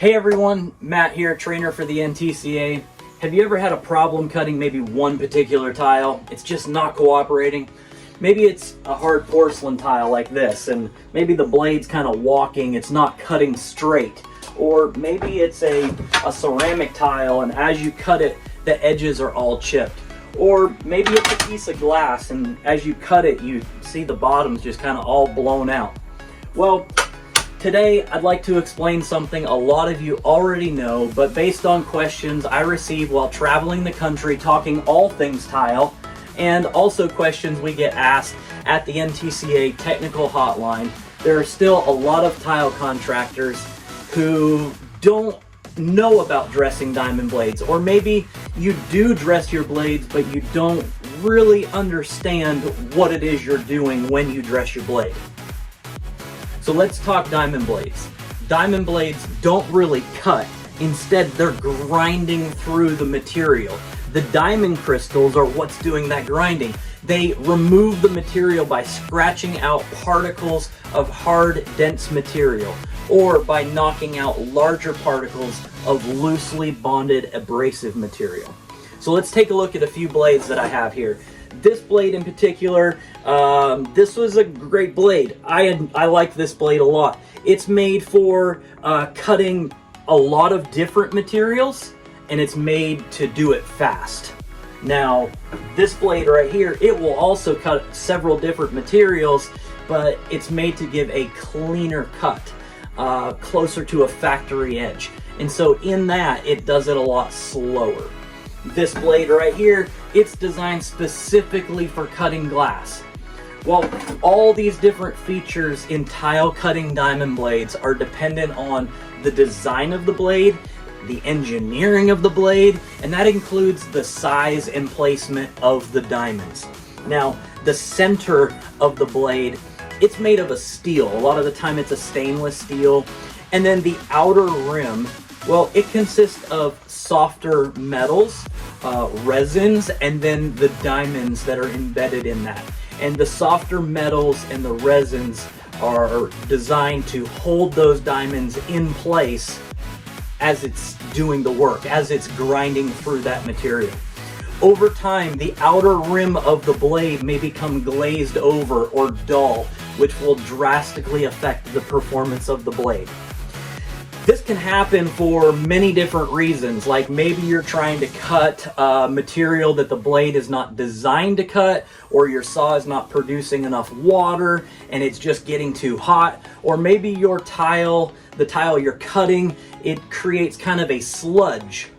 Hey everyone, Matt here, trainer for the NTCA. Have you ever had a problem cutting maybe one particular tile? It's just not cooperating. Maybe it's a hard porcelain tile like this, and maybe the blade's kind of walking, it's not cutting straight. Or maybe it's a ceramic tile, and as you cut it, the edges are all chipped. Or maybe it's a piece of glass, and as you cut it, you see the bottom's just kind of all blown out. Well, today I'd like to explain something a lot of you already know, but based on questions I received while traveling the country talking all things tile, and also questions we get asked at the NTCA technical hotline. There are still a lot of tile contractors who don't know about dressing diamond blades, or maybe you do dress your blades but you don't really understand what it is you're doing when you dress your blade. So let's talk diamond blades. Diamond blades don't really cut. Instead, they're grinding through the material. The diamond crystals are what's doing that grinding. They remove the material by scratching out particles of hard, dense material, or by knocking out larger particles of loosely bonded abrasive material. So let's take a look at a few blades that I have here. This blade in particular, this was a great blade. I like this blade a lot. It's made for cutting a lot of different materials, and it's made to do it fast. Now, this blade right here, it will also cut several different materials, but it's made to give a cleaner cut, closer to a factory edge. And so in that, it does it a lot slower. This blade right here, it's designed specifically for cutting glass. Well, all these different features in tile cutting diamond blades are dependent on the design of the blade, the engineering of the blade, and that includes the size and placement of the diamonds. Now, the center of the blade, it's made of a steel. A lot of the time it's a stainless steel. And then the outer rim, well, it consists of softer metals, resins, and then the diamonds that are embedded in that. And the softer metals and the resins are designed to hold those diamonds in place as it's doing the work, as it's grinding through that material. Over time, the outer rim of the blade may become glazed over or dull, which will drastically affect the performance of the blade. This can happen for many different reasons, like maybe you're trying to cut material that the blade is not designed to cut, or your saw is not producing enough water and it's just getting too hot, or maybe your tile, the tile you're cutting, it creates kind of a sludge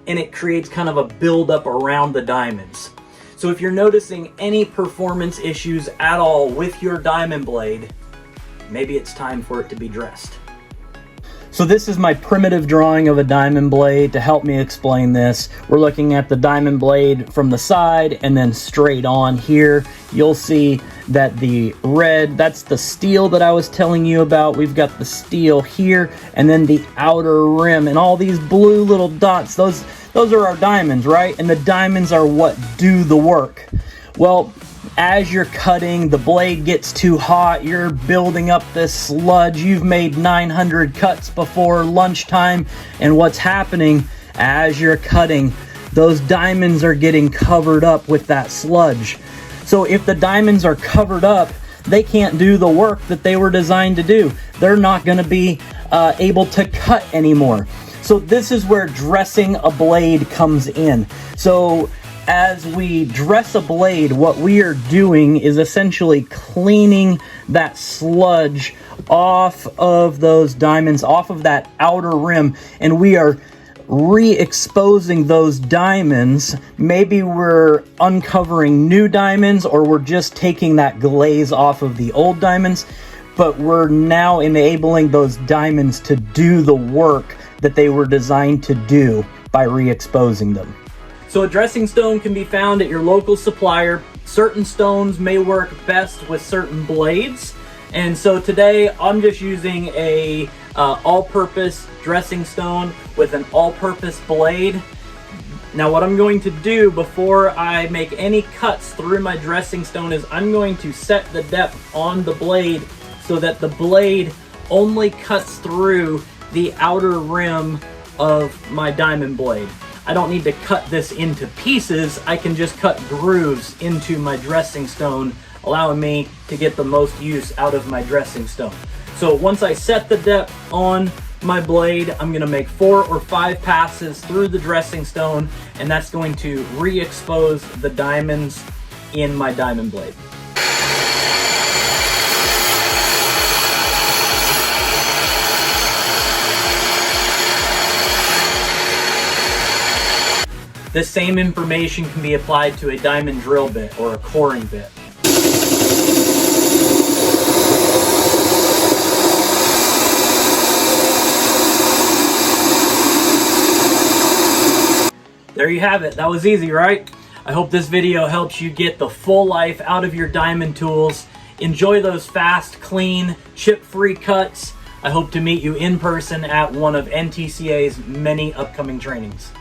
and it creates kind of a buildup around the diamonds. So if you're noticing any performance issues at all with your diamond blade, maybe it's time for it to be dressed. So this is my primitive drawing of a diamond blade to help me explain this. We're looking at the diamond blade from the side and then straight on here. You'll see that the red, that's the steel that I was telling you about. We've got the steel here, and then the outer rim and all these blue little dots, those are our diamonds, right? And the diamonds are what do the work. Well, as you're cutting, the blade gets too hot, you're building up this sludge, you've made 900 cuts before lunchtime, and what's happening as you're cutting, those diamonds are getting covered up with that sludge. So if the diamonds are covered up, they can't do the work that they were designed to do. They're not going to be able to cut anymore. So this is where dressing a blade comes in. So as we dress a blade, what we are doing is essentially cleaning that sludge off of those diamonds, off of that outer rim, and we are re-exposing those diamonds. Maybe we're uncovering new diamonds, or we're just taking that glaze off of the old diamonds, but we're now enabling those diamonds to do the work that they were designed to do by re-exposing them. So a dressing stone can be found at your local supplier. Certain stones may work best with certain blades. And so today I'm just using a all-purpose dressing stone with an all-purpose blade. Now what I'm going to do before I make any cuts through my dressing stone is I'm going to set the depth on the blade so that the blade only cuts through the outer rim of my diamond blade. I don't need to cut this into pieces. I can just cut grooves into my dressing stone, allowing me to get the most use out of my dressing stone. So once I set the depth on my blade, I'm gonna make 4 or 5 passes through the dressing stone, and that's going to re-expose the diamonds in my diamond blade. This same information can be applied to a diamond drill bit or a coring bit. There you have it. That was easy, right? I hope this video helps you get the full life out of your diamond tools. Enjoy those fast, clean, chip-free cuts. I hope to meet you in person at one of NTCA's many upcoming trainings.